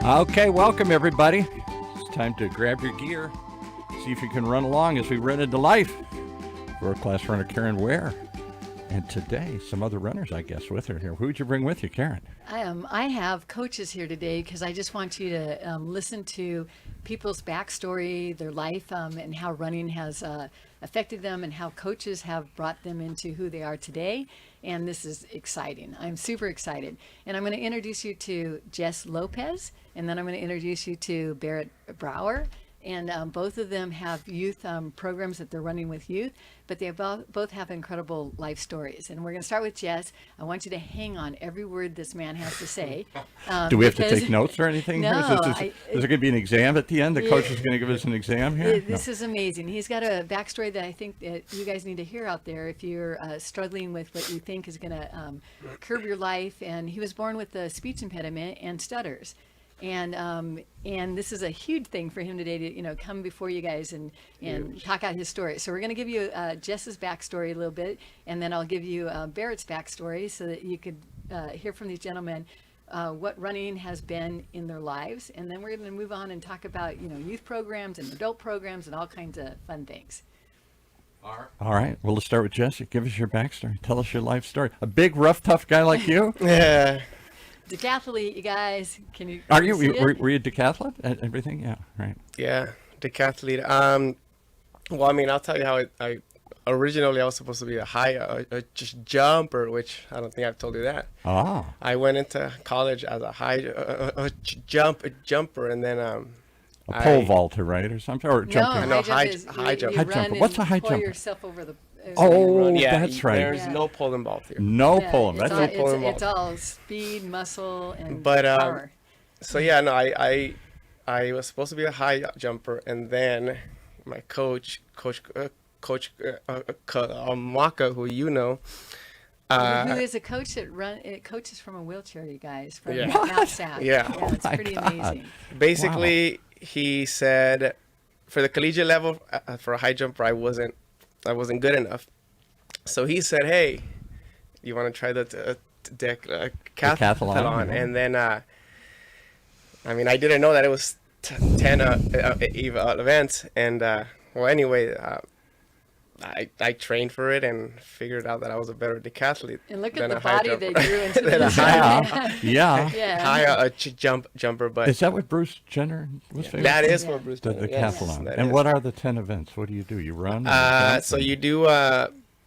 Okay, welcome everybody. It's time to grab your gear, see if you can run along as we run into life. World class runner Karen Ware. And today, some other runners, I guess, with her here. Who would you bring with you, Karen? I have coaches here today because I just want you to listen to people's backstory, their life, and how running has affected them and how coaches have brought them into who they are today. And this is exciting. I'm super excited. And I'm going to introduce you to Jess Lopez, and then I'm going to introduce you to Barrett Brauer. And both of them have youth programs that they're running with youth, but they both have incredible life stories. And we're going to start with Jess. I want you to hang on every word this man has to say. Do we have to take notes or anything? No. Is there going to be an exam at the end? The coach is going to give us an exam here? This is amazing. He's got a backstory that I think that you guys need to hear out there if you're struggling with what you think is going to curb your life. And he was born with a speech impediment and stutters. And this is a huge thing for him today to come before you guys and talk out his story. So we're going to give you Jess's backstory a little bit, and then I'll give you Barrett's backstory so that you could hear from these gentlemen what running has been in their lives, and then we're going to move on and talk about youth programs and adult programs and all kinds of fun things. All right. Well, let's start with Jess. Give us your backstory. Tell us your life story. A big, rough, tough guy like you. Yeah. Decathlete, you guys. Can you? Are you? See it? Were you a decathlete and everything? Yeah. Right. Yeah, decathlete. Well, I mean, I'll tell you how I originally I was supposed to be a just jumper, which I don't think I've told you that. Ah. I went into college as a jumper, and then A pole vaulter, right, or something, or jumping? No, high high jump. jump. You High run jumper. and What's a high pull jumper? yourself over the. Oh, Yeah, that's right. There's no pole involved here. No Yeah, pulling. It's That's all, it. pulling it's all speed, muscle, and But power. so yeah, no, I was supposed to be a high jumper, and then my coach Maka, who you know. Who is a coach that coaches from a wheelchair, you guys, from Yeah. Mount South. Yeah. Oh It's my pretty God. amazing. Basically, he said for the collegiate level, for a high jumper, I wasn't good enough. So he said, "Hey, you want to try the decathlon?" yeah. And then, I mean, I didn't know that it was 10 events. And well, anyway, I trained for it and figured out that I was a better decathlete. And look than at the a high body jumper. they grew into Than a this. Yeah. Yeah. high jumper, but Is that what Bruce Jenner was famous that for? is what Bruce The did. Yes, decathlon. that And is. what are the 10 events? What do you do? You run? So you do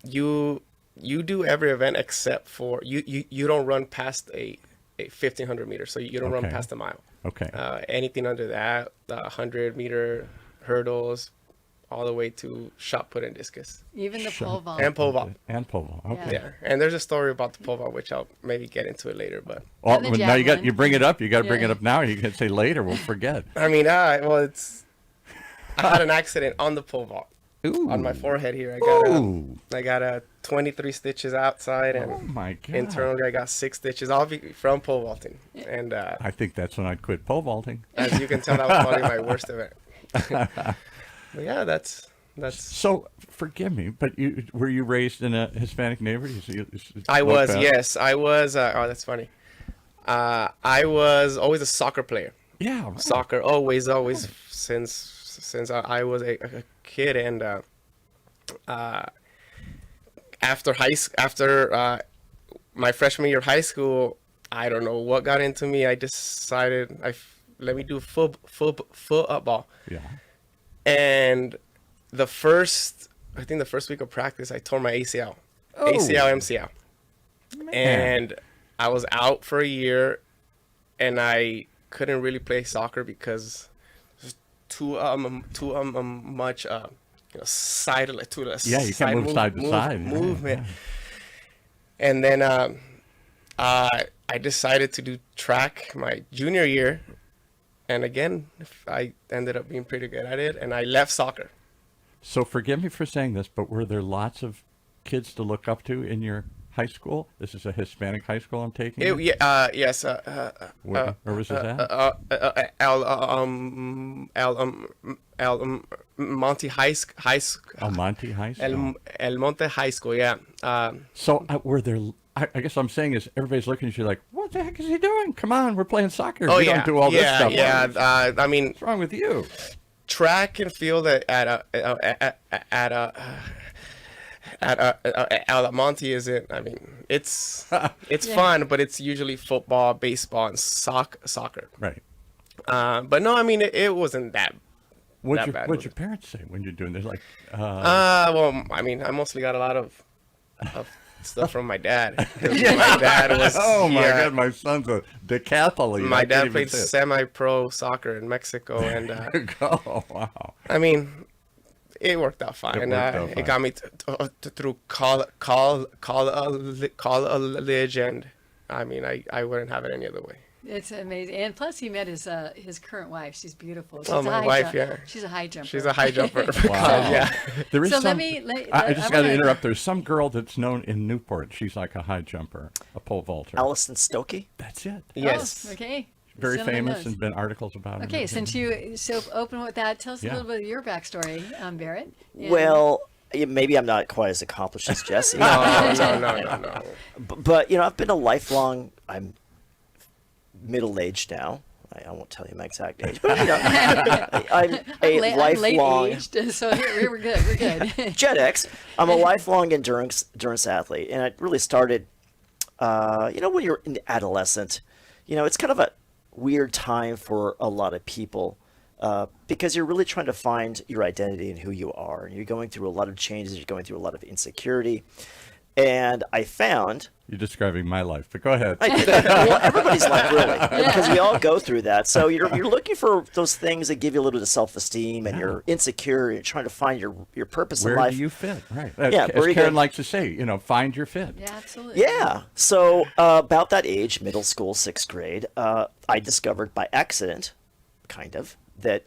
you do every event except for you don't run past a 1,500 meters, so you don't run Okay. past a mile. Okay. Anything under that, the 100-meter hurdles, all the way to shot put and discus Even the pole vault. and pole vault. And pole vault. Okay. Yeah, and there's a story about the pole vault which I'll maybe get into it later. But Well, And the now javelin. you bring it up. You got to bring Yeah. it up now. You can say later. We'll forget. I mean, I had an accident on the pole vault. Ooh. On my forehead here, Ooh. I got 23 stitches outside, and Oh my God. internally I got 6 stitches, all from pole vaulting. And I think that's when I'd quit pole vaulting. as you can tell, that was probably my worst event. But yeah, that's So forgive me, but were you raised in a Hispanic neighborhood? I was, Lopez? yes, I was. Oh, that's funny. I was always a soccer player. Yeah. Right. Soccer, always, since I was a kid, and after my freshman year of high school, I don't know what got into me. I decided let me do football. Yeah. And I think the first week of practice, I tore my ACL, Oh. MCL, and I was out for a year, and I couldn't really play soccer because too much side to the Yeah, you can't move side to side. Yeah, movement. yeah. And then I decided to do track my junior year, and again I ended up being pretty good at it, and I left soccer. So forgive me for saying this, but were there lots of kids to look up to in your high school? This is a Hispanic high school I'm taking. Yes. Where was this at? Monte High School. Oh, Monte High School. El Monte High School, yeah. So were there? I guess what I'm saying is everybody's looking at you like, what What the heck is he doing? Come on, we're playing soccer. Oh we yeah, don't do all this stuff. I mean, What's wrong with you? track and field at Monty isn't. I mean, it's fun, but it's usually football, baseball, and soccer. Right. But no, I mean, it wasn't that What'd bad. your parents say when you're doing this? Like, Well, I mean, I mostly got a lot of stuff from my dad. 'Cause my dad was. oh my yeah, God, my son's a decathlete. My I dad can't even played say it. semi-pro soccer in Mexico, and Oh wow. I mean, it worked out fine. It worked out fine. It got me through college, and I mean, I wouldn't have it any other way. It's amazing, and plus he met his current wife. She's beautiful. She's Oh, my wife, yeah. She's a high jumper. She's a high jumper. Wow. Yeah. There is So some, I just got to interrupt. There's some girl that's known in Newport. She's like a high jumper, a pole vaulter. Allison Stokey. That's it. Yes. Oh, okay. Very Cinnamon famous knows. and been articles about her. Okay, since you so open with that, tell us Yeah. a little bit of your backstory, Barrett. And- Well, maybe I'm not quite as accomplished as Jesse. No. But I've been a lifelong. I'm middle-aged now. I won't tell you my exact age, but I'm a I'm lifelong late-aged, so here we're good. We're good. Gen X. I'm a lifelong endurance athlete, and it really started. When you're an adolescent, it's kind of a weird time for a lot of people because you're really trying to find your identity and who you are, and you're going through a lot of changes. You're going through a lot of insecurity, and I found. You're describing my life, but go ahead. Well, everybody's life, really, because we all go through that. So you're looking for those things that give you a little bit of self-esteem, and you're insecure, and you're trying to find your purpose Where in life. do you fit? Right. Yeah, As where you Karen go- likes to say, find your fit. Yeah, absolutely. Yeah. So about that age, middle school, 6th grade, I discovered by accident, kind of, that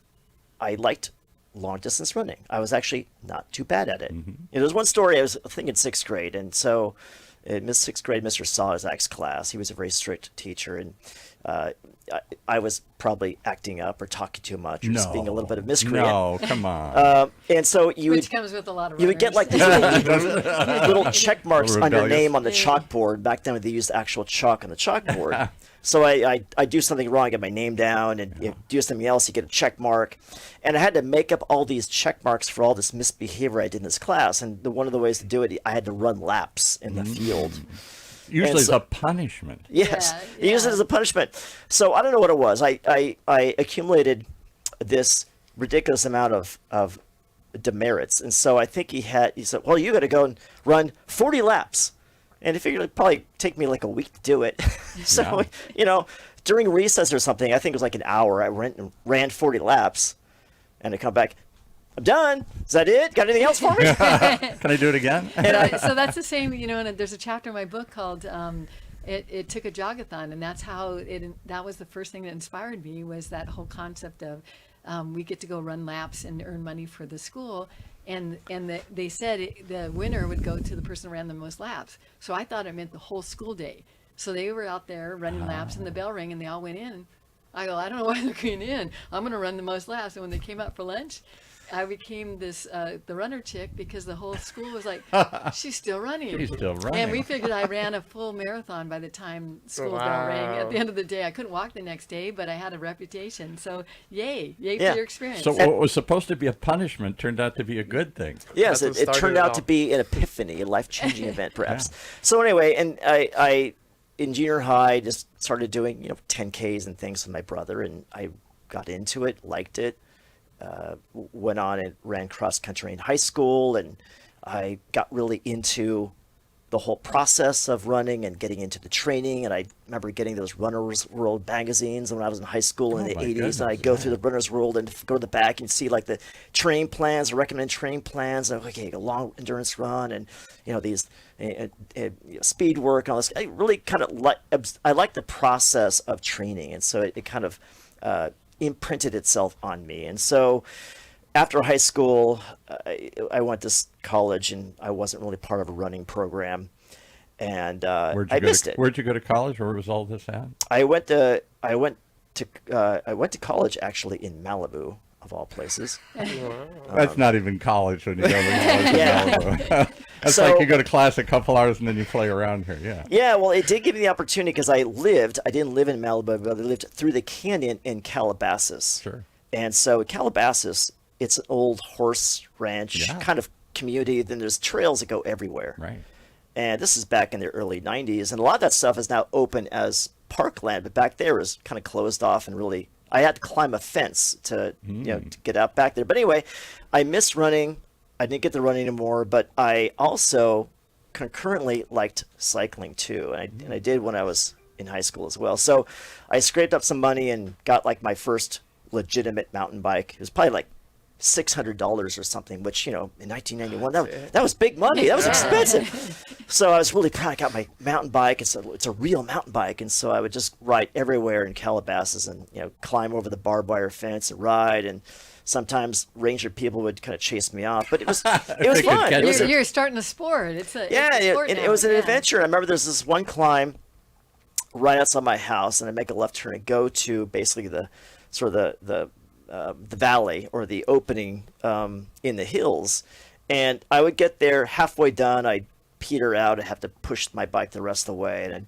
I liked long distance running. I was actually not too bad at it. There was one story. I was thinking 6th grade, and so in 6th grade, Mr. Sawzak's class, he was a very strict teacher, and I was probably acting up or talking too much or just being a little bit of miscreant. No, come on. And so you Which would comes with a lot of you would get like runners. these little check marks Little on your rebellious. name on the chalkboard. Back then, they used actual chalk on the chalkboard. So I do something wrong, I get my name down, and you do something else, you get a check mark. And I had to make up all these check marks for all this misbehavior I did in this class. And one of the ways to do it, I had to run laps in the field. Usually and it's so- a punishment. Yes, Yeah, he used it yeah. as a punishment. So I don't know what it was. I accumulated this ridiculous amount of demerits, and so I think he said, well, you got to go and run 40 laps, and I figured it'd probably take me like a week to do it. So during recess or something, I think it was like an hour. I went and ran 40 laps, and I come back. I'm done. Is that it? Got anything else for me? Can I do it again? So that's the same, and there's a chapter in my book called it took a jogathon, and that's how that was the first thing that inspired me, was that whole concept of we get to go run laps and earn money for the school. And they said the winner would go to the person who ran the most laps. So I thought it meant the whole school day. So they were out there running laps, and the bell rang, and they all went in. I go, I don't know why they're going in. I'm going to run the most laps. And when they came out for lunch, I became the runner chick, because the whole school was like, she's still running. She's still running. And we figured I ran a full marathon by the time school bell rang. At the end of the day, I couldn't walk the next day, but I had a reputation. So yay Yeah. for your experience. So what was supposed to be a punishment turned out to be a good thing. Yes, That's it what turned started it out to all. be an epiphany, a life-changing event, perhaps. So anyway, and I in junior high just started doing 10Ks and things with my brother, and I got into it, liked it. Went on and ran cross country in high school, and I got really into the whole process of running and getting into the training. And I remember getting those Runner's World magazines when I was in high school in the my 80s. goodness, And I'd go through the Runner's World and go to the back and see like the training plans, recommended training plans, and okay, a long endurance run, and these speed work and all this. I really kind of I like the process of training, and so it kind of imprinted itself on me. And so after high school, I went to college, and I wasn't really part of a running program, and I missed it. Where'd you go to college? Where was all this at? I went to college actually in Malibu, of all places. That's not even college when you go to Yeah. Malibu. That's So- like you go to class a couple hours and then you play around here. Yeah. Yeah, well, it did give me the opportunity because I didn't live in Malibu, but I lived through the canyon in Calabasas. Sure. And so Calabasas, it's an old horse ranch Yeah. kind of community. Then there's trails that go everywhere. Right. And this is back in the early 90s. And a lot of that stuff is now open as parkland, but back there was kind of closed off and really, I had to climb a fence to, to get out back there. But anyway, I missed running. I didn't get to run anymore, but I also concurrently liked cycling too. And I did when I was in high school as well. So I scraped up some money and got like my first legitimate mountain bike. It was probably like $600 or something, which, in 1991, that was big money. That was expensive. So I was really proud. I got my mountain bike. It's a real mountain bike. And so I would just ride everywhere in Calabasas and, climb over the barbed wire fence and ride. And sometimes ranger people would kind of chase me off, but it was fun. It was You're starting a sport. It's a sport it now. was an Yeah. adventure. I remember there's this one climb right outside my house, and I make a left turn and go to basically the valley or the opening in the hills. And I would get there halfway done. I'd peter out. I'd have to push my bike the rest of the way, and I'd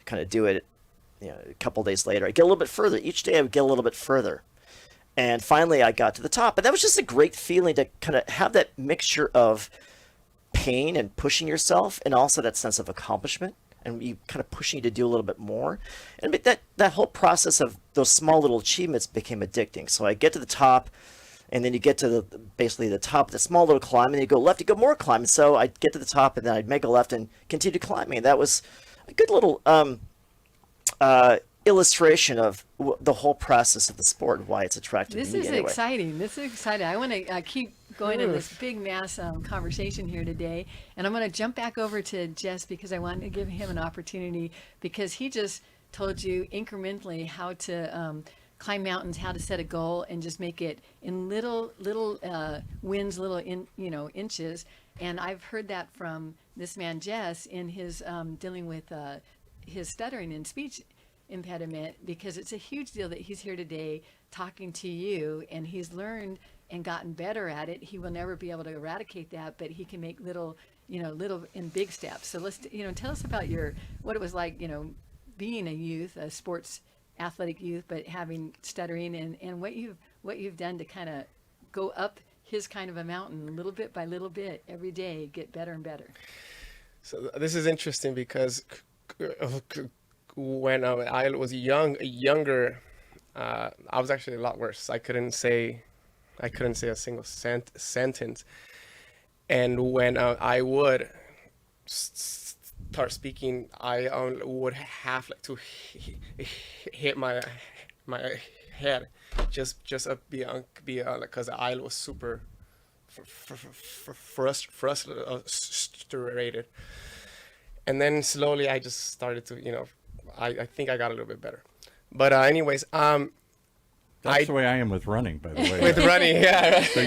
kind of do it. A couple days later, I'd get a little bit further. Each day, I would get a little bit further. And finally, I got to the top. And that was just a great feeling to kind of have that mixture of pain and pushing yourself, and also that sense of accomplishment, and you kind of pushing you to do a little bit more. And that whole process of those small little achievements became addicting. So I get to the top, and then you get to basically the top of the small little climb, and you go left, you go more climb. And so I'd get to the top, and then I'd make a left and continue climbing. And that was a good little illustration of the whole process of the sport and why it's attractive This to me is anyway. exciting. This is exciting. I want to keep going in this big mass conversation here today, and I'm going to jump back over to Jess because I wanted to give him an opportunity because he just told you incrementally how to climb mountains, how to set a goal, and just make it in little wins, inches. And I've heard that from this man Jess in his dealing with his stuttering and speech impediment, because it's a huge deal that he's here today talking to you, and he's learned and gotten better at it. He will never be able to eradicate that, but he can make little and big steps. So let's tell us about what it was like being a youth, a sports athletic youth, but having stuttering, and what you've done to kind of go up his kind of a mountain little bit by little bit every day, get better and better. So this is interesting because when I was younger, I was actually a lot worse. I couldn't say a single sentence. And when I would start speaking, I would have to hit my head just because I was super frustrated. And then slowly I just started to, I think I got a little bit better. But anyways, That's the way I am with running, by the way. with running, yeah. So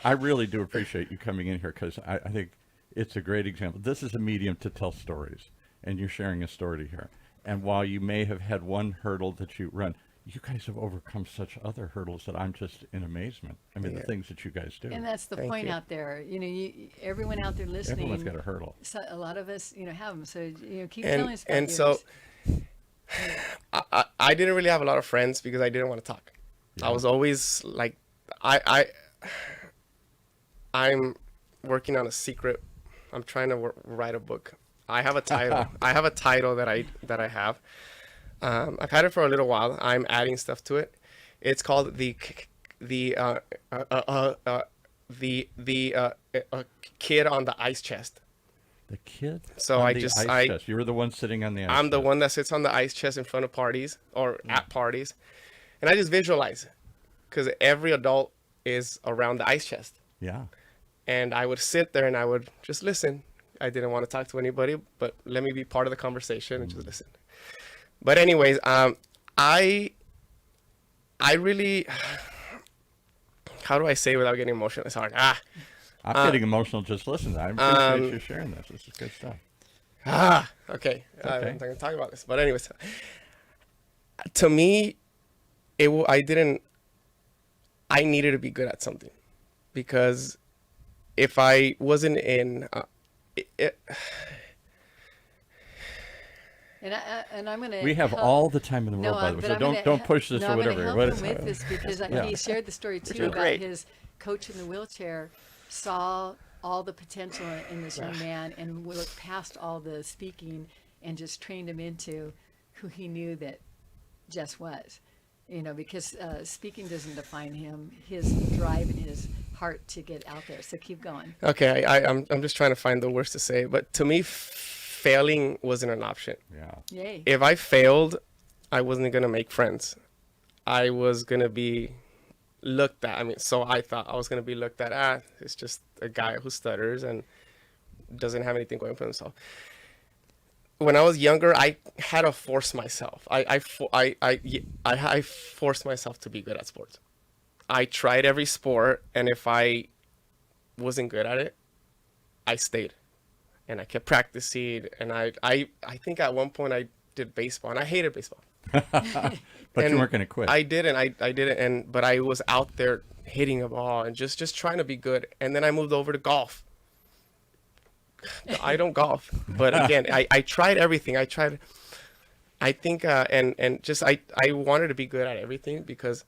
I really do appreciate you coming in here because I think it's a great example. This is a medium to tell stories, and you're sharing a story here. And while you may have had one hurdle that you run, you guys have overcome such other hurdles that I'm just in amazement. I mean, the things that you guys do. And that's the Thank point you. out there. Everyone out there listening. Everyone's got a hurdle. So a lot of us, have them. So keep And telling us about and yours. so I didn't really have a lot of friends because I didn't want to talk. Yeah. I was always like, I'm working on a secret. I'm trying to write a book. I have a title. I have a title that I have. I've had it for a little while. I'm adding stuff to it. It's called the kid on the ice chest. The kid. So on I the just- ice I- chest. You were the one sitting on the ice. I'm the chest. one that sits on the ice chest in front of parties or at parties, and I just visualize it because every adult is around the ice chest, Yeah. and I would sit there and I would just listen. I didn't want to talk to anybody, but let me be part of the conversation and just listen. But anyways, I really, how do I say without getting emotional? It's hard. I'm getting emotional just listening. I appreciate you sharing this. This is good stuff. Okay. Okay. I'm not gonna talk about this, but anyways, to me, I I needed to be good at something, because if I wasn't in, and I'm gonna. We have help- all the time in the world, by the way. but So I'm gonna don't push this no, or I'm gonna whatever. help What him is- with this because Yeah. he shared the story too doing about great. his coach in the wheelchair saw all the potential in this young man and looked past all the speaking and just trained him into who he knew that Jess was. Because speaking doesn't define him, his drive and his heart to get out there. So keep going. okay, I'm just trying to find the words to say, but to me, failing wasn't an option. Yeah. Yay. If I failed, I wasn't gonna make friends. I was gonna be looked at. I mean, so I thought I was gonna be looked at. It's just a guy who stutters and doesn't have anything going for himself. When I was younger, I had to force myself. I forced myself to be good at sports. I tried every sport, and if I wasn't good at it, I stayed, and I kept practicing. And I think at one point I did baseball, and I hated baseball. But you weren't going to quit. I didn't. I didn't. But I was out there hitting a ball and just trying to be good. And then I moved over to golf. I don't golf, but again, I tried everything. I think, and just I wanted to be good at everything because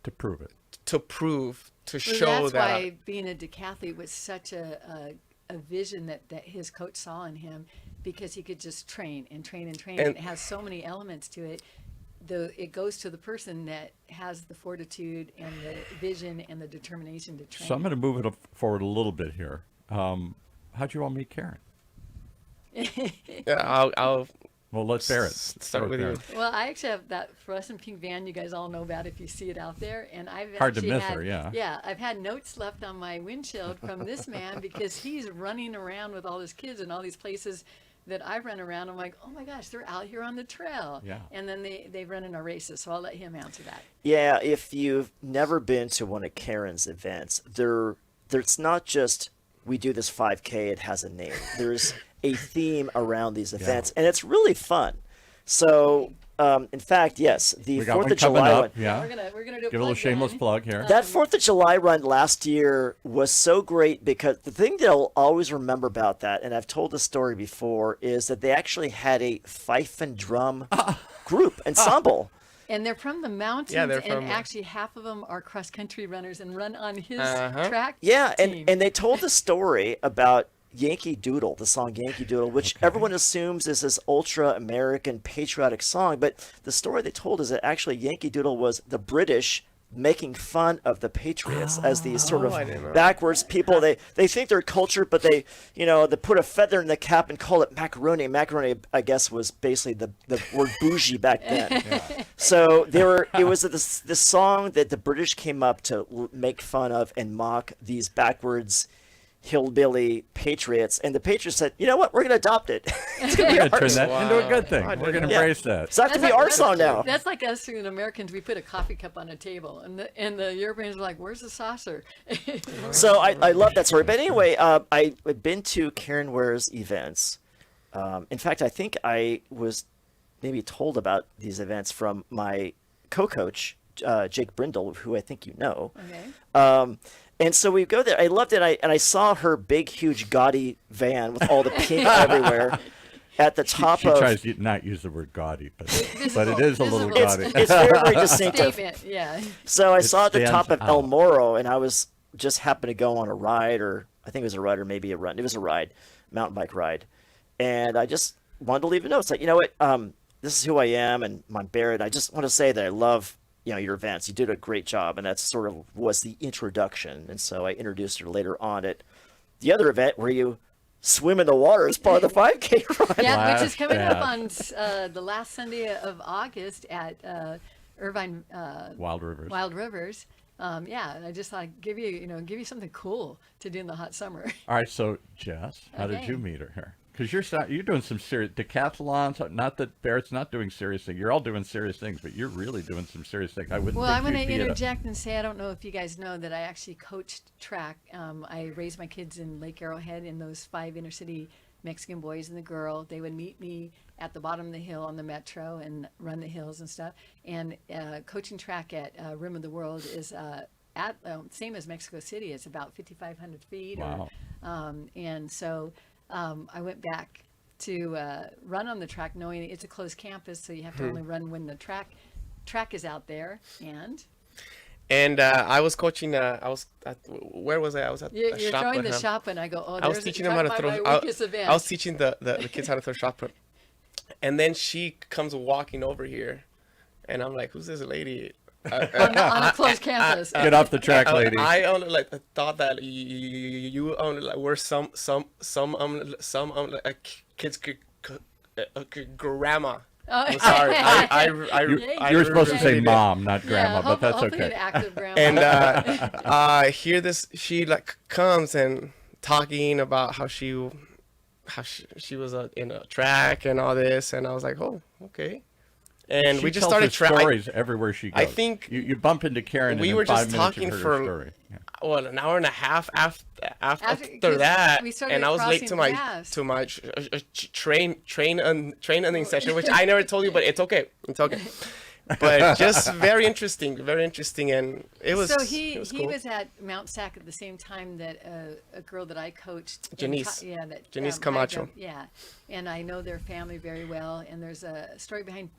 to prove it. to Well, show that's that. why being a decathlete was such a vision that his coach saw in him, because he could just train and train and train. And it has so many elements to it. It goes to the person that has the fortitude and the vision and the determination to train. So I'm going to move it forward a little bit here. How'd you all meet Karen? Yeah, I'll Well, let's bear it. start with you. Well, I actually have that fluorescent pink van you guys all know about if you see it out there, and I've Hard to actually miss had, her, yeah. Yeah, I've had notes left on my windshield from this man because he's running around with all his kids in all these places that I run around. I'm like, oh my gosh, they're out here on the trail. Yeah. And then they run in our races, so I'll let him answer that. Yeah, if you've never been to one of Karen's events, there's not just we do this 5K, it has a name. There's a theme around these events, and it's really fun. So, in fact, yes, the We got 4th one of coming July up. one. Yeah. We're gonna do a Give a little plug shameless run. plug here. That 4th of July run last year was so great because the thing that I'll always remember about that, and I've told the story before, is that they actually had a fife and drum group ensemble. And they're from the mountains, they're and from- actually half of them are cross-country runners and run on his Uh-huh. track Yeah, team. and they told the story about Yankee Doodle, the song Yankee Doodle, which everyone assumes is this ultra-American patriotic song. But the story they told is that actually Yankee Doodle was the British making fun of the Patriots as these sort I didn't know. of backwards people. They think they're cultured, but they put a feather in the cap and call it macaroni. Macaroni, I guess, was basically the word bougie back then. So it was this song that the British came up to make fun of and mock these backwards hillbilly patriots, and the Patriots said, you know what, we're going to adopt it. It's going to be We're going to ours. turn that into a good thing. I We're going to Yeah. embrace that. So that could be our song now. That's like us and Americans. We put a coffee cup on a table, and the Europeans are like, "Where's the saucer?" So I love that story. But anyway, I've been to Karen Ware's events. In fact, I think I was maybe told about these events from my co-coach, Jake Brindle, who I think you know. Okay. And so we go there. I loved it. I saw her big, huge, gaudy van with all the pink everywhere at the top She of. tries to not use the word gaudy, but it is a little Visible. gaudy. It's very, very distinctive. Statement. Yeah. So I saw at the stands top of El out. Moro, and I was just happened to go on a ride, or I think it was a ride, or maybe a run. It was a ride, mountain bike ride, and I just wanted to leave a note. It's like, you know what, this is who I am, and I'm Barrett. I just want to say that I love your events. You did a great job, and that sort of was the introduction. And so I introduced her later on at the other event where you swim in the water as part of the 5K run. Yeah, which is Splash coming up pad. on the last Sunday of August at Irvine Wild Rivers. Wild Rivers. Yeah, and I just thought give you something cool to do in the hot summer. All right, so Jess, how did Okay. you meet her here? Because you're doing some serious decathlons. Not that Barrett's not doing serious things. You're all doing serious things, but you're really doing some serious things. I wouldn't. Well, think I'm going you'd to be at a- interject and say I don't know if you guys know that I actually coached track. I raised my kids in Lake Arrowhead in those 5 inner city Mexican boys and the girl. They would meet me at the bottom of the hill on the metro and run the hills and stuff. And coaching track at Rim of the World is at same as Mexico City. It's about 5,500 feet. Wow. And so I went back to run on the track, knowing it's a closed campus, so you have to only run when the track is out there. And I was coaching. I was at, where was I? I was at You're a shop throwing with the him. shop, and I go, oh, I was teaching them how to throw. I was teaching the kids how to throw shot put. And then she comes walking over here, and I'm like, "Who's this lady?" on a closed campus. Get off the track, lady. I only thought that you only were some kids grandma. I'm sorry. You're supposed to say really did. mom, not grandma, but that's hopefully okay. an active grandma. And I hear this. She comes and talking about how she was in a track and all this, and I was like, oh, okay. And She we just tells started her stories everywhere she goes. I think you bump into Karen. we and were in 5 just minutes talking you've heard for her story. Yeah. well, an hour and a half after 'cause that, we started and I was late crossing to my paths. training session, which I never told you, but it's okay. It's okay. But just very interesting, and it was. So he cool. was at Mount Sac at the same time that a girl that I coached. Janice. Janice Mike, Camacho. yeah, and I know their family very well. And there's a story behind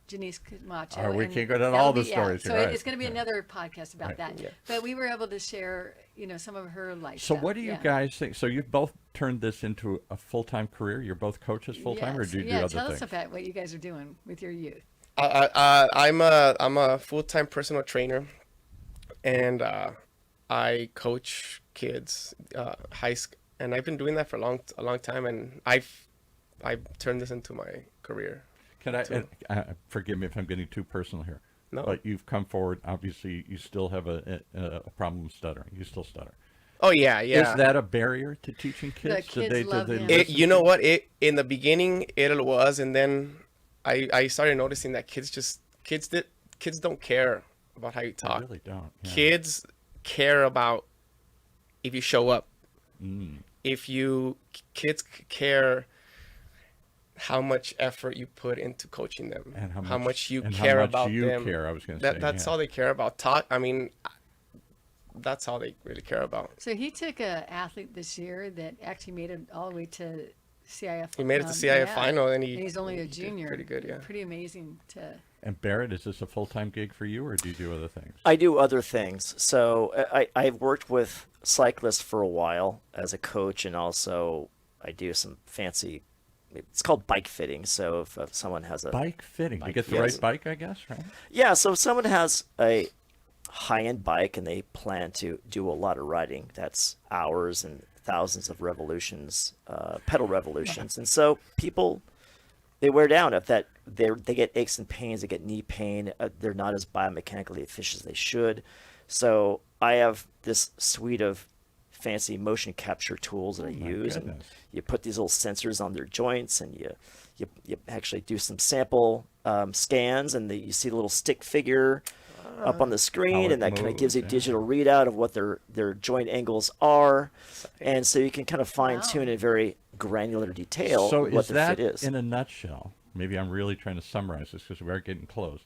Janice Camacho. Oh, we and can't go down that'll all the be- stories So here, right. it's going to be another podcast about Right. that. Yeah. But we were able to share, some of her life. So stuff. what do you Yeah. guys think? So you've both turned this into a full-time career? You're both coaches full-time, or Yes. do you do yeah, other tell things? us about what you guys are doing with your youth. I'm a full-time personal trainer, and I coach kids, high school, and I've been doing that for a long time, and I've turned this into my career. Can I forgive me if I'm getting too personal here? No. But you've come forward. Obviously, you still have a problem stuttering. You still stutter. Oh yeah. Is that a barrier to teaching kids? kids love him. You know what? In the beginning it was, and then I started noticing that kids don't care about how you I talk. really don't. Yeah. Kids care about if you show up. Mm. Kids care how much effort you put into coaching them, And how much you and care how much about you them. care, I was going to say. That's yeah. all they care about. That's all they really care about. So he took a athlete this year that actually made it all the way to CIF. He made it to CIF final, and he's only a he did junior. pretty good, yeah. Pretty amazing to. And Barrett, is this a full-time gig for you, or do you do other things? I do other things. So I've worked with cyclists for a while as a coach, and also I do some fancy. It's called bike fitting. So if someone has a Bike fitting. To get the yes. right bike, I guess, right? Yeah, so if someone has a high-end bike and they plan to do a lot of riding, that's hours and thousands of revolutions, pedal revolutions, and so people, they wear down. If they get aches and pains, they get knee pain. They're not as biomechanically efficient as they should. So I have this suite of fancy motion capture tools that I use, and goodness. you put these little sensors on their joints, and you actually do some sample scans, and you see the little stick figure up on the screen, it and that kind of moves, gives you a yeah. digital readout of what their joint angles are, and so you can kind of fine tune in very granular detail So what is the that, fit is. in a nutshell, maybe I'm really trying to summarize this because we are getting close.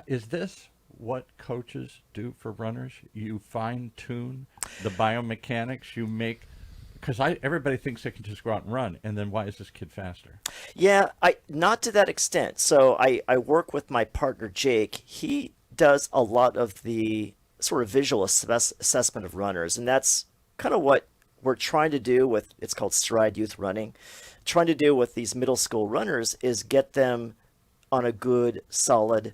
Is this what coaches do for runners? You fine-tune the biomechanics, you make... Because everybody thinks they can just go out and run, and then why is this kid faster? Yeah, not to that extent. So I work with my partner Jake. He does a lot of the sort of visual assessment of runners, and that's kind of what we're trying to do with, it's called Stride Youth Running. Trying to do with these middle school runners is get them on a good, solid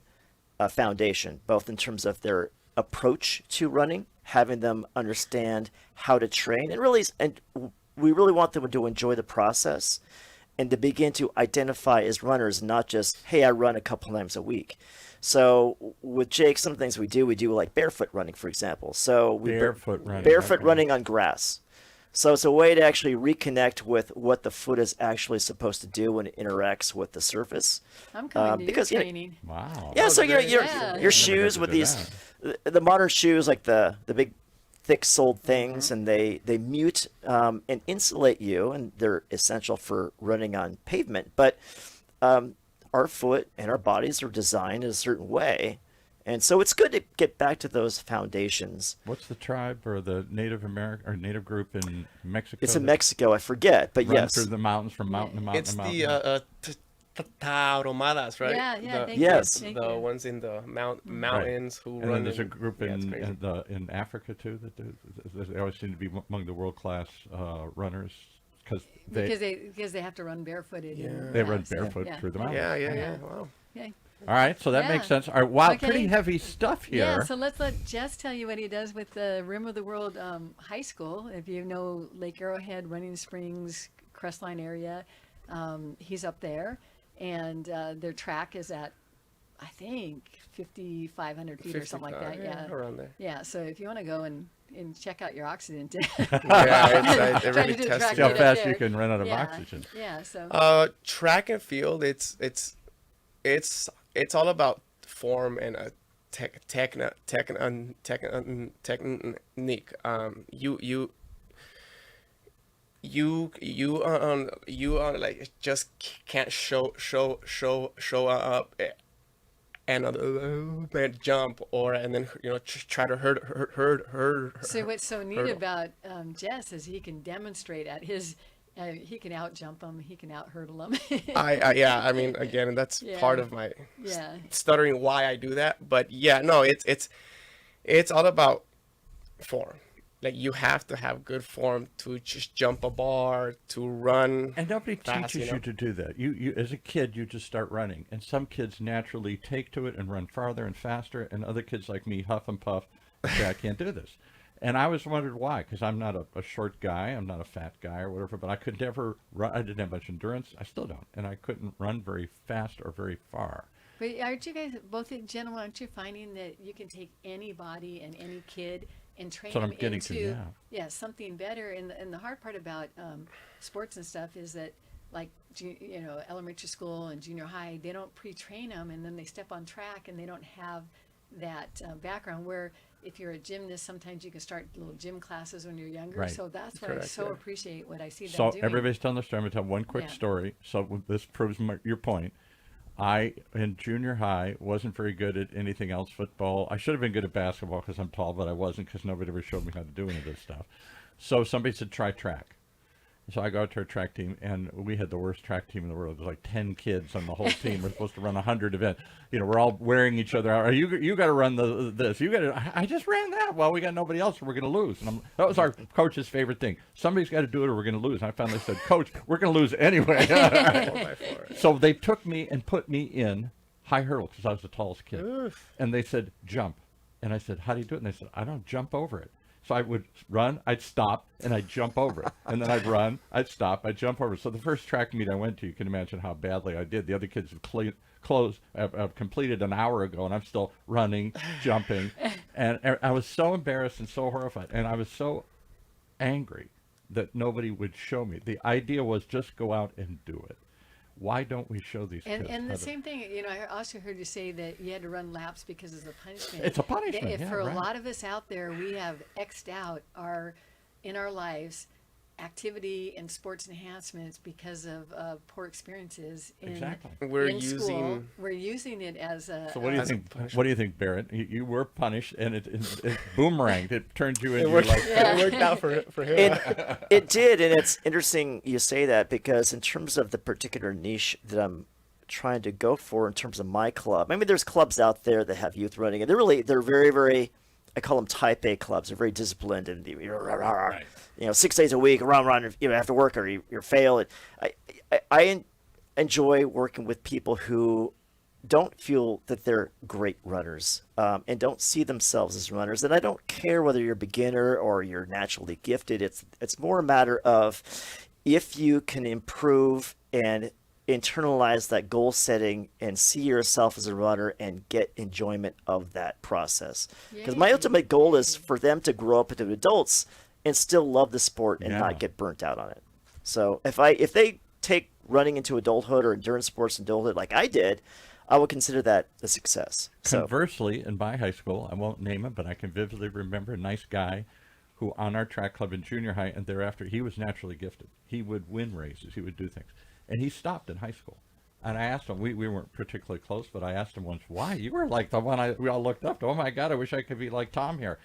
foundation, both in terms of their approach to running, having them understand how to train, and we really want them to enjoy the process and to begin to identify as runners, not just, hey, I run a couple times a week. So with Jake, some things we do like barefoot running, for example. So Barefoot running. barefoot okay. running on grass. So it's a way to actually reconnect with what the foot is actually supposed to do when it interacts with the surface. I'm coming to because, your you know, training. Wow. Yeah, so very your Yeah. your shoes to with do these the modern shoes, like the big thick-soled things, and they mute and insulate you, and they're essential for running on pavement. But our foot and our bodies are designed in a certain way, and so it's good to get back to those foundations. What's the tribe or the Native American or Native group in Mexico? It's in Mexico, I forget, but run yes. through the mountains from mountain to mountain It's to mountain. the Tauromadas, right? Yeah, The- thank Yes. you. Thank The you. ones in the mountains who And run. then there's a group yeah, it's in crazy. in Africa too that they always seem to be among the world class runners because Because they have to run barefooted. Yeah. they run so- barefoot yeah. through the mountains. Yeah. Wow. Okay. All right, so that Yeah. makes sense. All right, wow, Okay. pretty heavy stuff here. Yeah, so let's let Jess tell you what he does with the Rim of the World High School. If you know Lake Arrowhead, Running Springs, Crestline area, he's up there. And their track is at, I think, 5,500 feet or something like that. 55, Yeah. around there. Yeah, so if you want to go and check out your oxygen tank. Yeah, it Trying really to do tests track See how meet up fast there. you can run out of Yeah. oxygen. Yeah, so. Track and field, it's all about form and technique. You like just can't show up and jump and then try to hurt. So what's so neat hurdle. about Jess is he can demonstrate at his, he can out jump him, he out hurdle him. I mean, again, that's Yeah. part of my Yeah. stuttering why I do that. But yeah, no, it's all about form. Like you have to have good form to just jump a bar, to run. And nobody fast, teaches you to do that. You as a kid, you just start running, and some kids naturally take to it and run farther and faster, and other kids like me huff and puff and say, I can't do this. And I always wondered why, because I'm not a short guy, I'm not a fat guy or whatever, but I could never run. I didn't have much endurance. I still don't, and I couldn't run very fast or very far. But aren't you guys, both gentlemen, aren't you finding that you can take anybody and any kid and train That's what them I'm getting into to, yeah. something better? And the hard part about sports and stuff is that, like, elementary school and junior high, they don't pre-train them, and then they step on track and they don't have that background where if you're a gymnast, sometimes you can start little gym classes when you're younger. Right. So that's what I Correct, so yeah. appreciate what I see them So doing. everybody's telling their story. I'm going to tell one quick Yeah. story. So this proves your point. I, in junior high, wasn't very good at anything else, football. I should have been good at basketball because I'm tall, but I wasn't because nobody ever showed me how to do any of this stuff. So somebody said, try track. So I go out to our track team, and we had the worst track team in the world. It was like 10 kids on the whole team. We're supposed to run 100 events. We're all wearing each other out. You got to run this. You got to. I just ran that. Well, we got nobody else. We're going to lose. And that was our coach's favorite thing. Somebody's got to do it, or we're going to lose. And I finally said, Coach, we're going to lose anyway. 4x4. So they took me and put me in high hurdle because I was the tallest kid. Oof. And they said, jump. And I said, how do you do it? And they said, I don't jump over it. So I would run, I'd stop, and I'd jump over it. And then I'd run, I'd stop, I'd jump over it. So the first track meet I went to, you can imagine how badly I did. The other kids have completed an hour ago, and I'm still running, jumping. And I was so embarrassed and so horrified. And I was so angry that nobody would show me. The idea was just go out and do it. Why don't we show these kids? And how the to- same thing, I also heard you say that you had to run laps because it's a punishment. It's a punishment, If yeah, for right. a lot of us out there, we have X'd out in our lives activity and sports enhancements because of poor experiences in, Exactly. We're in school. using- We're using it as a. So what do you As a think? punishment. What do you think, Barrett? You were punished, and it boomeranged. It turned you into It worked, like Yeah. it worked out for him. It did, and it's interesting you say that because in terms of the particular niche that I'm trying to go for in terms of my club, I mean, there's clubs out there that have youth running, and they're very, very, I call them type A clubs. They're very disciplined, and 6 days a week, run, after work or you fail. And I enjoy working with people who don't feel that they're great runners and don't see themselves as runners. And I don't care whether you're a beginner or you're naturally gifted. It's more a matter of if you can improve and internalize that goal setting and see yourself as a runner and get enjoyment of that process. Because my Yay. ultimate goal is for them to grow up into adults and still love the sport and Yeah. not get burnt out on it. So if they take running into adulthood or endurance sports into adulthood like I did, I would consider that a success. So Conversely, in my high school, I won't name him, but I can vividly remember a nice guy who on our track club in junior high and thereafter, he was naturally gifted. He would win races. He would do things. And he stopped in high school. And I asked him, we weren't particularly close, but I asked him once, why? You were like the one we all looked up to. Oh, my God, I wish I could be like Tom here.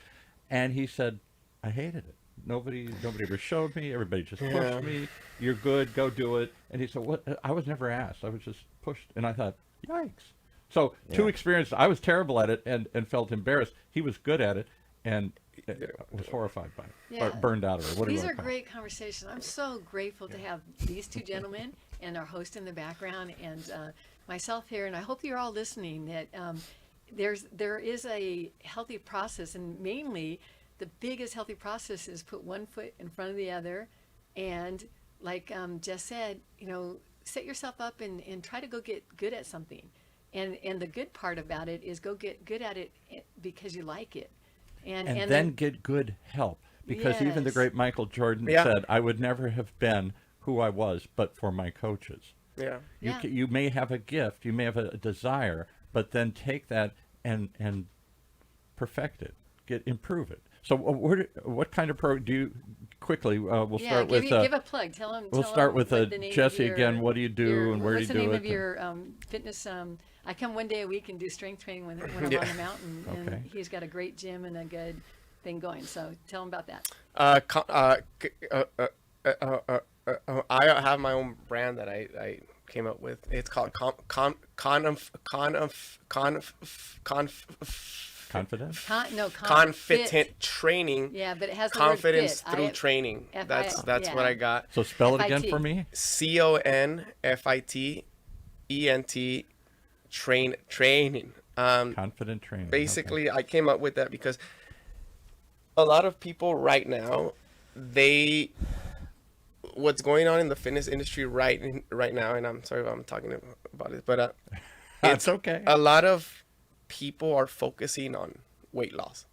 And he said, I hated it. Nobody ever showed me. Everybody just pushed me. You're good. Go do it. And he said, what? I was never asked. I was just pushed. And I thought, yikes. So two experiences. I was terrible at it and felt embarrassed. He was good at it and was horrified by it, or burned out of it. These are great conversations. I'm so grateful to have these two gentlemen and our host in the background and myself here. And I hope you're all listening that there is a healthy process, and mainly the biggest healthy process is put one foot in front of the other. And like Jess said, set yourself up and try to go get good at something. And the good part about it is go get good at it because you like it. And then get good help. Because even the great Michael Jordan said, I would never have been who I was but for my coaches. Yeah. You may have a gift, you may have a desire, but then take that and perfect it, improve it. So what kind of program do you, quickly, we'll start with... give a plug. Tell them. We'll start with Jesse again. What do you do and where do you do it? What's the name of your fitness... I come one day a week and do strength training when I'm on the mountain, and he's got a great gym and a good thing going. So tell him about that. I have my own brand that I came up with. It's called Confident? Confident Training. Yeah, but it has the confidence word fit. through training. That's what I got. So spell it again for me. CONFITENT training. Confident training. Basically, I came up with that because a lot of people right now, what's going on in the fitness industry right now, and I'm sorry if I'm talking about it, but it's okay. A lot of people are focusing on weight loss,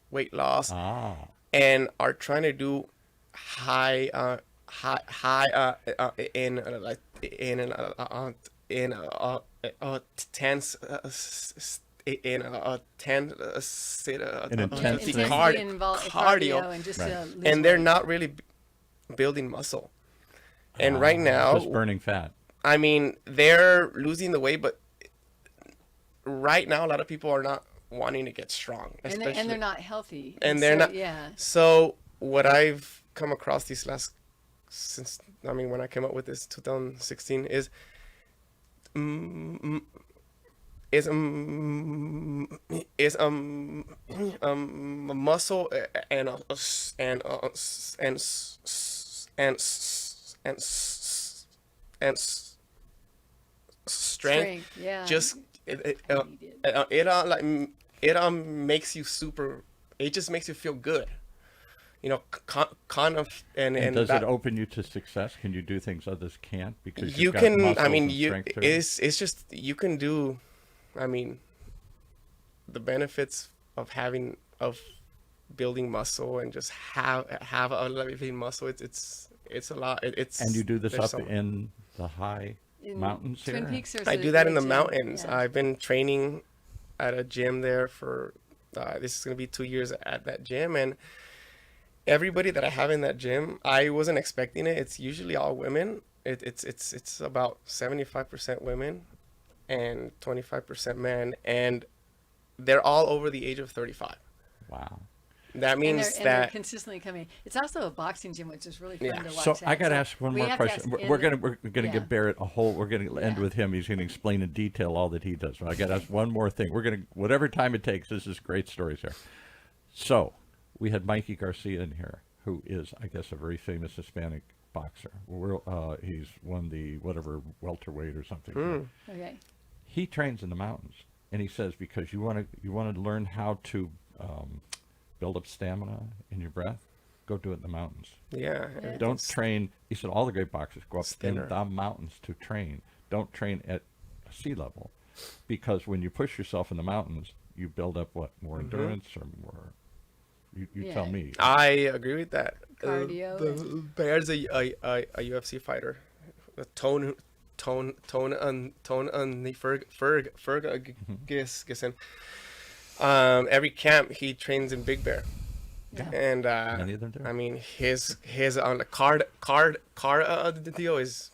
and are trying to do high intense cardio, and just and they're not really building muscle. And right now, just burning fat. I mean, they're losing the weight, but right now, a lot of people are not wanting to get strong, and they're not healthy, and they're not. Yeah. So what I've come across when I came up with this 2016 is muscle and strength. Yeah. Just it makes you super. It just makes you feel good. Kind of, and does it open you to success? Can you do things others can't because you can? I mean, it's just you can do. I mean, the benefits of building muscle and just have a living muscle. It's a lot. And you do this up in the high mountains here? Twin Peaks. I do that in the mountains. Yeah. I've been training at a gym there for. This is going to be 2 years at that gym, and everybody that I have in that gym, I wasn't expecting it. It's usually all women. It's about 75% women and 25% men, and they're all over the age of 35. Wow. That means they're consistently coming. It's also a boxing gym, which is really fun to watch. So I got to ask one more question. We're gonna give Barrett a whole. We're gonna end with him. He's gonna explain in detail all that he does. So I got to ask one more thing. We're gonna whatever time it takes. This is great stories here. So we had Mikey Garcia in here, who is, I guess, a very famous Hispanic boxer. He's won the whatever welterweight or something. Okay. He trains in the mountains, and he says because you want to learn how to build up stamina in your breath, go do it in the mountains. Yeah. Don't train. He said all the great boxers go up in the mountains to train. Don't train at sea level, because when you push yourself in the mountains, you build up more endurance or more. You tell me. I agree with that. Cardio. Barrett's a UFC fighter. Tone Ferguson. Every camp he trains in Big Bear. Yeah. And Many of them do. I mean, his on the card the deal is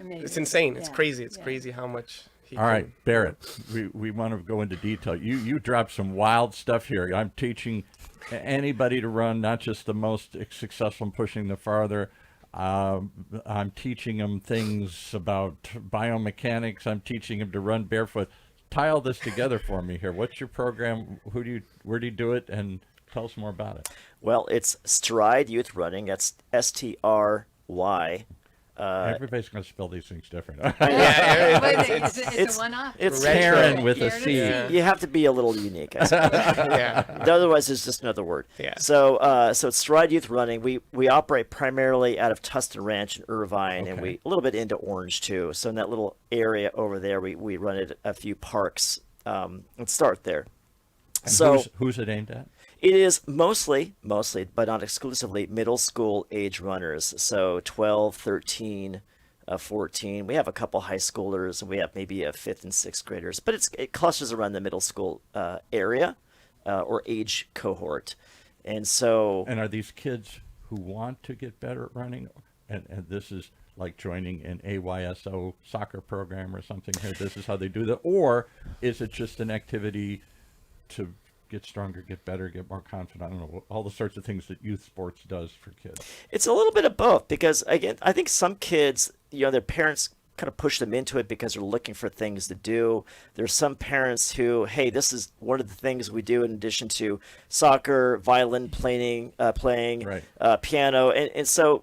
Amazing. it's insane. It's Yeah. crazy. It's Yeah. crazy how much. He All right, can- Barrett, we want to go into detail. You dropped some wild stuff here. I'm teaching anybody to run, not just the most successful in pushing the farther. I'm teaching them things about biomechanics. I'm teaching them to run barefoot. Tie all this together for me here. What's your program? Where do you do it? And tell us more about it. Well, it's Stride Youth Running. That's STRY. Everybody's going to spell these things different. But it's it's- a one-off. it's Karen with a Karen C. Yeah. You have to be a little unique, I suppose. Yeah. Otherwise, it's just another word. Yeah. So it's Stride Youth Running. We operate primarily out of Tustin Ranch in Irvine, and Okay. we a little bit into Orange too. So in that little area over there, we run at a few parks. Let's start there. And So who's it aimed at? it is mostly, but not exclusively, middle school age runners. So 12, 13, 14. We have a couple high schoolers, and we have maybe a fifth and sixth graders. But it clusters around the middle school area or age cohort. And so And are these kids who want to get better at running? And this is like joining an AYSO soccer program or something here. This is how they do that. Or is it just an activity to get stronger, get better, get more confident? I don't know, all the sorts of things that youth sports does for kids. it's a little bit of both because, again, I think some kids, their parents kind of push them into it because they're looking for things to do. There's some parents who, hey, this is one of the things we do in addition to soccer, violin playing, Right. piano. And so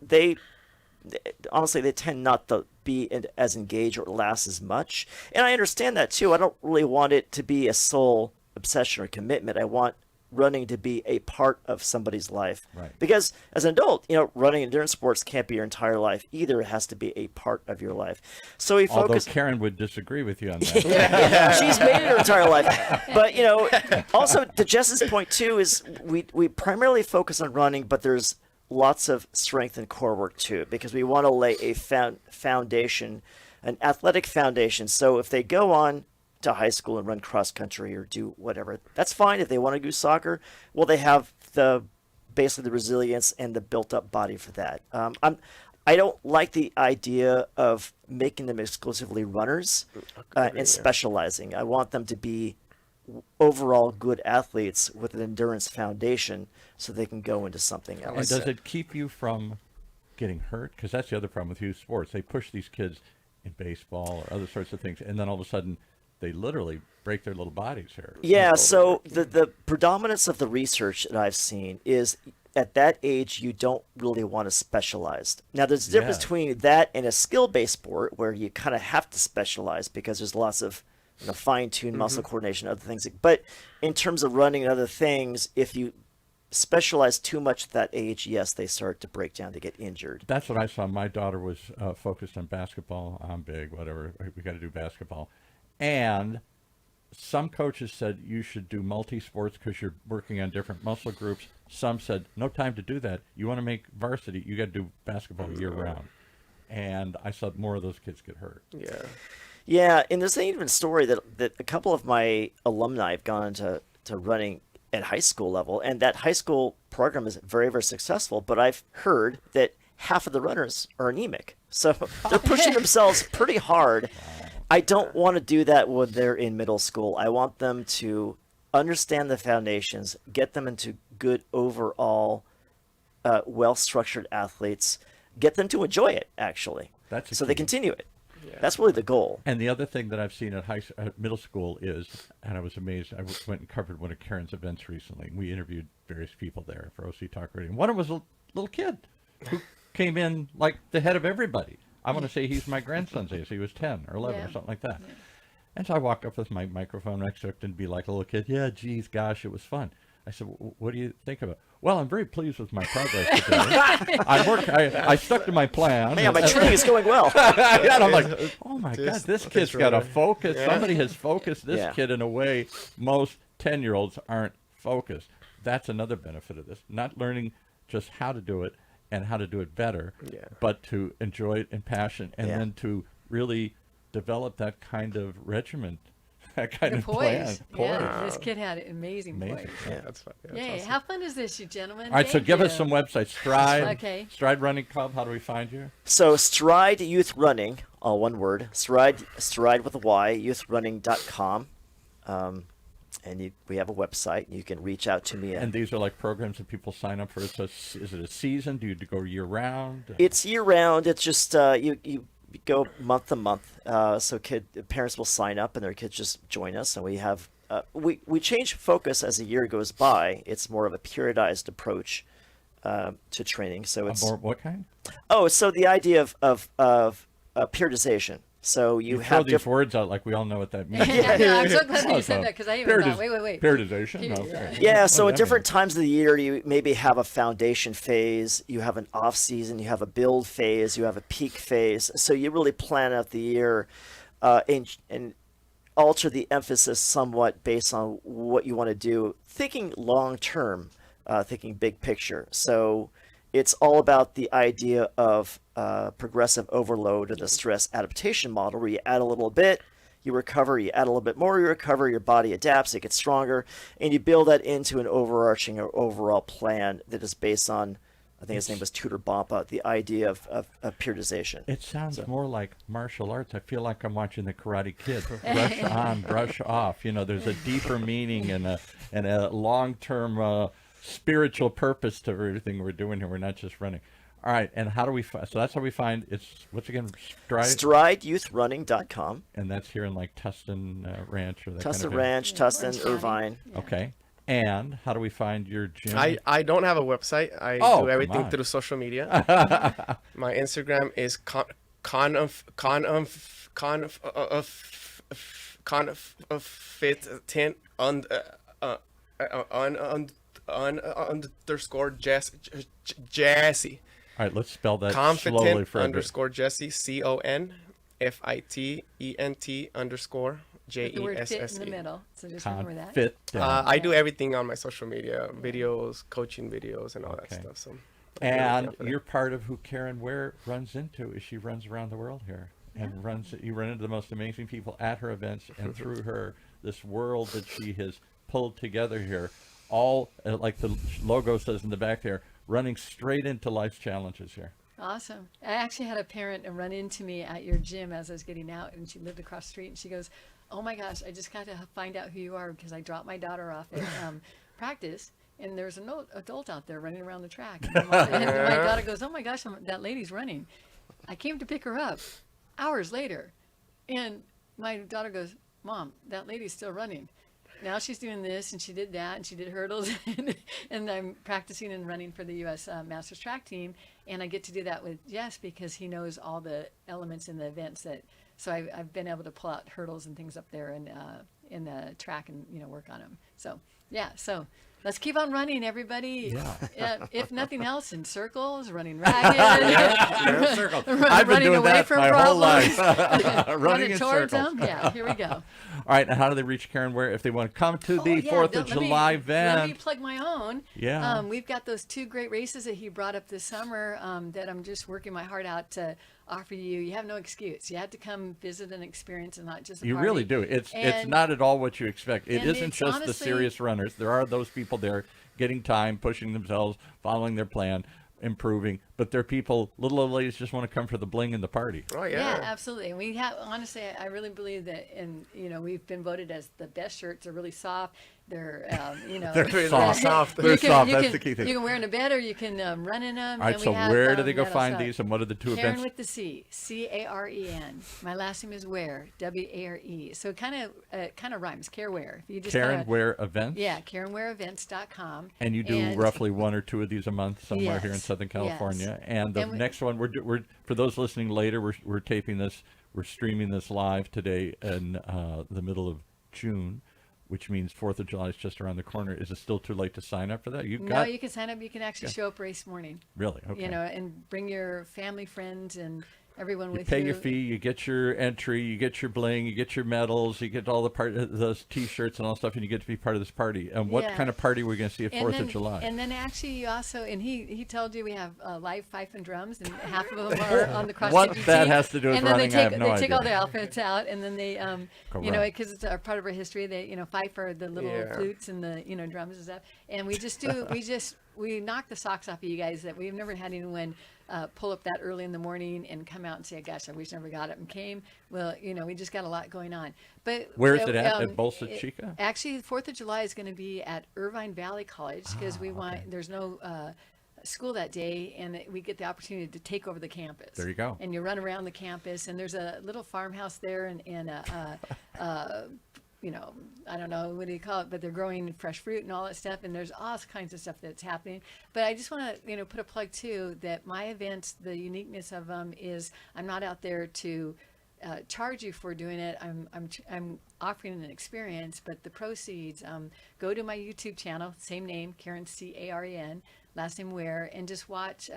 honestly, they tend not to be as engaged or last as much. And I understand that too. I don't really want it to be a sole obsession or commitment. I want running to be a part of somebody's life. Right. Because as an adult, running endurance sports can't be your entire life either. It has to be a part of your life. So we Although focus. Karen would disagree with you on that. She's made it her entire life. But, also to Jess's point too is we primarily focus on running, but there's lots of strength and core work too, because we want to lay a foundation, an athletic foundation. So if they go on to high school and run cross country or do whatever, that's fine. If they want to do soccer, well, they have basically the resilience and the built up body for that. I don't like the idea of making them exclusively runners and specializing. I want them to be overall good athletes with an endurance foundation so they can go into something And else. does it keep you from getting hurt? Because that's the other problem with youth sports. They push these kids in baseball or other sorts of things, and then all of a sudden they literally break their little bodies here. Yeah, so the predominance of the research that I've seen is at that age you don't really want to specialize. Now there's a difference Yeah. between that and a skill-based sport where you kind of have to specialize because there's lots of fine-tuned muscle coordination, other things. But in terms of running and other things, if you specialize too much at that age, yes, they start to break down, to get injured. That's what I saw. My daughter was focused on basketball. I'm big, whatever. We got to do basketball. And some coaches said you should do multi-sports because you're working on different muscle groups. Some said, no time to do that. You want to make varsity, you got to do basketball year-round. And I saw more of those kids get hurt. Yeah. Yeah, and there's even a story that a couple of my alumni have gone into running at high school level, and that high school program is very, very successful, but I've heard that half of the runners are anemic. So they're pushing themselves pretty hard. I don't want to do that when they're in middle school. I want them to understand the foundations, get them into good overall, well-structured athletes, get them to enjoy it, actually, That's a so they key. continue it. Yeah. That's really the goal. And the other thing that I've seen at middle school is, and I was amazed, I went and covered one of Karen's events recently. We interviewed various people there for OC Talk Radio. And one of them was a little kid who came in like the head of everybody. I want to say he's my grandson's age. He was 10 or 11 or something like that. Yeah. And so I walk up with my microphone. I expected to be like a little kid. Yeah, geez, gosh, it was fun. I said, what do you think of it? Well, I'm very pleased with my progress today. I stuck to my plan. Man, my training is going well. And I'm like, oh my God, this kid's got a really- focus. Yeah. Somebody has focused this Yeah. kid in a way most 10-year-olds aren't focused. That's another benefit of this. Not learning just how to do it and how to do it better, Yeah. but to enjoy it in passion and Yeah. then to really develop that kind of regiment that kind Your of plan. poise. Poise. Yeah, this kid had amazing Amazing. poise. Yeah, that's fun. Yeah, Yay! that's awesome. How fun is this, you gentlemen? All right, so Thank give us you. some websites. Stride. Okay. Stride Running Club. How do we find you? So Stride Youth Running, all one word. Stride with a Y, youthrunning.com. And we have a website. You can reach out to me. And these are like programs that people sign up for. So is it a season? Do you go year round? It's year round. It's just you go month to month. So parents will sign up and their kids just join us. And we have we change focus as the year goes by. It's more of a periodized approach to training. So it's What kind? so the idea of periodization. So you throw have these words out like we all know what that means. Yeah, I'm so glad that Oh, you said that because I even thought, wait. Periodization. Okay. Yeah, so What at does that different times of the year, you maybe have a foundation phase, you have an off season, you have a build phase, you have a peak phase. So you really plan out the year and alter the emphasis somewhat based on what you want to do, thinking long term, thinking big picture. So it's all about the idea of progressive overload and the stress adaptation model, where you add a little bit, you recover, you add a little bit more, you recover, your body adapts, it gets stronger, and you build that into an overarching or overall plan that is based on, I think his name was Tudor Bompa, the idea of periodization. It sounds more like martial arts. I feel like I'm watching The Karate Kid. Brush on, brush off. You know, there's a deeper meaning and a long-term spiritual purpose to everything we're doing here. We're not just running. All right, and how do we find? So that's how we find. It's what's again? StrideYouthRunning.com. And that's here in like Tustin Ranch or that Tustin kind of Ranch, Tustin, Orange County. Irvine. Yeah. Okay. And how do we find your gym? I don't have a website. I Oh, do come everything on. through social media. My Instagram is fit 10 underscore Jesse. All right, let's spell that slowly Confident for everybody. underscore Jesse, CONFITENT underscore With the word fit in the JESSE. middle. So just remember that. Fit. I do everything on my social media, videos, coaching videos, and all Okay. that stuff. So, And you're part of who Karen Ware runs into. Is she runs around the world here and you run into the most amazing people at her events, and through her, this world that she has pulled together here, all like the logo says in the back there, running straight into life's challenges here. Awesome. I actually had a parent run into me at your gym as I was getting out, and she lived across the street, and she goes, "Oh my gosh, I just got to find out who you are because I dropped my daughter off at practice, and there's an adult out there running around the track." And my daughter goes, "Oh my gosh, that lady's running." I came to pick her up hours later, and my daughter goes, "Mom, that lady's still running. Now she's doing this, and she did that, and she did hurdles, and I'm practicing and running for the U.S. Masters track team, and I get to do that with Jess because he knows all the elements in the events that. So I've been able to pull out hurdles and things up there and in the track and work on them. So yeah, so let's keep on running, everybody. Yeah. If nothing else, in circles, running ragged, Circle. run- I've been running doing away that from my whole problems. life. Running in towards circles. them. Yeah, here we go. All right, and how do they reach Karen Ware if they want to come to the 4th of July event? Let me plug my own. Yeah. We've got those 2 great races that he brought up this summer that I'm just working my heart out to offer you. You have no excuse. You have to come visit and experience and not just a You party. really do. It's And- not at all what you expect. It and isn't it's just the honestly- serious runners. There are those people there getting time, pushing themselves, following their plan, improving. But there are people, little old ladies just want to come for the bling and the party. Oh Yeah, absolutely. And we have, honestly, I really believe that, and we've been voted as the best shirts. They're really soft. They're, They're soft. They're You soft. That's can, the key thing. You can wear them to bed, or you can run in them. All right, and so we have, where do they go medals find up. these, and what are the 2 Karen events? with the C, C-A-R-E-N. My last name is Ware, W-A-R-E. So it kind of rhymes, Care Ware. If you just Karen kinda, Ware events? Yeah, KarenWareEvents.com. And you do roughly 1 or 2 of these a month somewhere here in Yes, Southern California. yes. And the And we- next one, we're for those listening later, we're taping this, we're streaming this live today in the middle of June, which means 4th of July is just around the corner. Is it still too late to sign up for that? No, you can sign up. You can actually show up race morning. Really? Okay. And bring your family, friends, and everyone You with pay you. your fee, you get your entry, you get your bling, you get your medals, you get all the those T-shirts and all stuff, and you get to be part of this party. And what Yeah. kind of party are we going to see at And 4th then, of July? And then actually you also, and he told you we have live fife and drums, and half of them are on the cross What country that team. has to do with and then running, they I take, have no they take all idea. their outfits out, and then they, you know, Correct. because it's a part of our history. They, fife are the little Yeah. flutes and the, drums and stuff. And we just do, we knock the socks off of you guys that we've never had anyone pull up that early in the morning and come out and say, gosh, I wish I never got up and came. Well, we just got a lot going on. But Where is it at Bolsa Chica? Actually, the 4th of July is going to be at Irvine Valley College because there's no school that day, and we get the opportunity to take over the campus. There you go. And you run around the campus, and there's a little farmhouse there, and I don't know, what do you call it, but they're growing fresh fruit and all that stuff, and there's all kinds of stuff that's happening. But I just want to, put a plug too, that my events, the uniqueness of them is I'm not out there to charge you for doing it. I'm offering an experience, but the proceeds go to my YouTube channel, same name, Karen Caran, last name Ware, and just watch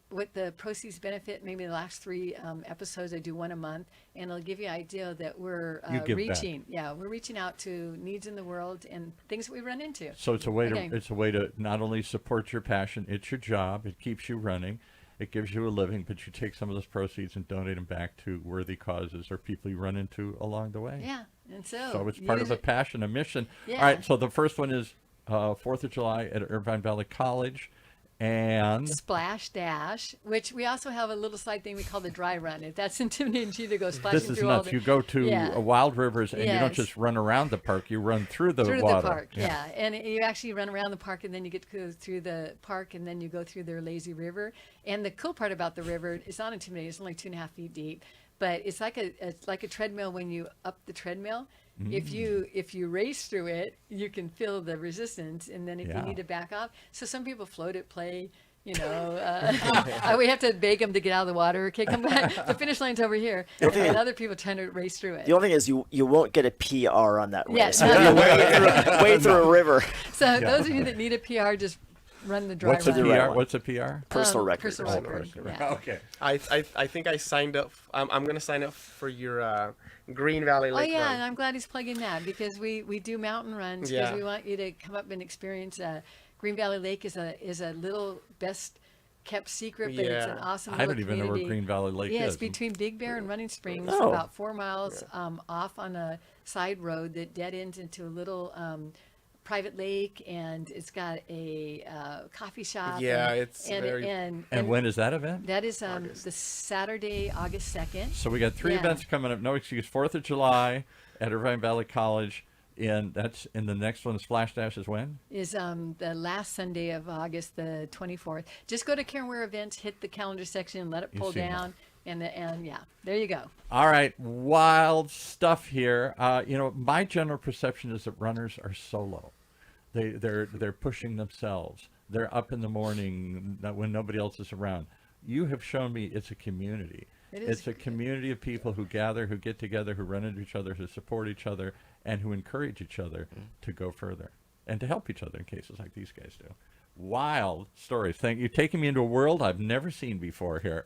what the proceeds benefit. Maybe the last 3 episodes, I do one a month, and it'll give you an idea that we're You give back. reaching. Yeah, we're reaching out to needs in the world and things that we run into. So it's a way Okay. to not only support your passion, it's your job, it keeps you running, it gives you a living, but you take some of those proceeds and donate them back to worthy causes or people you run into along the way. Yeah, and So it's part of use a it. passion, a mission. Yeah. All right, so the first one is 4th of July at Irvine Valley College. And Splash Dash, which we also have a little side thing we call the dry run. If that's intimidating to you to go splashing this is through all nuts. the, You go to Yeah. Wild Rivers and you don't Yes. just run around the park, you run through the through water. the park, yeah. And you actually run around the park, and then you get to go through the park, and then you go through their lazy river. And the cool part about the river, it's not intimidating. It's only 2.5 feet deep, but it's like a treadmill when you up the treadmill. If you race through it, you can feel the resistance, and then if Yeah. you need to back off, so some people float it, play. We have to beg them to get out of the water. Okay, come back. The finish line's over here. And other people trying to race through it. The only thing is you won't get a PR on that race. Yes. You'll be wade through a river. So those of you that need a PR, just run the dry What's a run. right PR? one. What's a PR? Personal record. Personal Oh, record. personal Yeah. Okay. I think I signed up. I'm gonna sign up for your Green Valley Oh Lake yeah, run. and I'm glad he's plugging that because we do mountain runs because Yeah. we want you to come up and experience. Green Valley Lake is a little best kept secret, but it's an Yeah. awesome. I little don't even know where community. Green Valley Lake Yeah, is. it's between Big Bear and Running Springs, Oh. about 4 miles off on a side road that dead ends into a little private lake, and it's got a coffee shop. Yeah, and, it's and, very- and, And when is that event? that is August. the Saturday, August 2nd. So we got 3 Yeah. events coming up. No excuse. 4th of July at Irvine Valley College. And the next one, Splash Dash, is when? Is the last Sunday of August, the 24th. Just go to Karen Ware Events, hit the calendar section, let it You pull see 'em down, and yeah, there you go. All right, wild stuff here. My general perception is that runners are solo. They're pushing themselves. They're up in the morning when nobody else is around. You have shown me it's a community. It is. It's a community of people who gather, who get together, who run into each other, who support each other, and who encourage each other to go further and to help each other in cases like these guys do. Wild stories. Thank you. Taking me into a world I've never seen before here.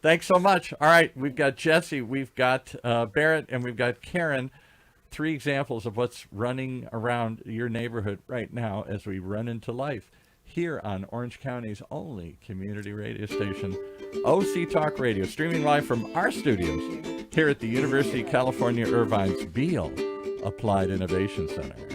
Thanks so much. All right, we've got Jesse, we've got Barrett, and we've got Karen. 3 examples of what's running around your neighborhood right now as we run into life here on Orange County's only community radio station, OC Talk Radio, streaming live from our studios here at the University of California, Irvine's Beale Applied Innovation Center.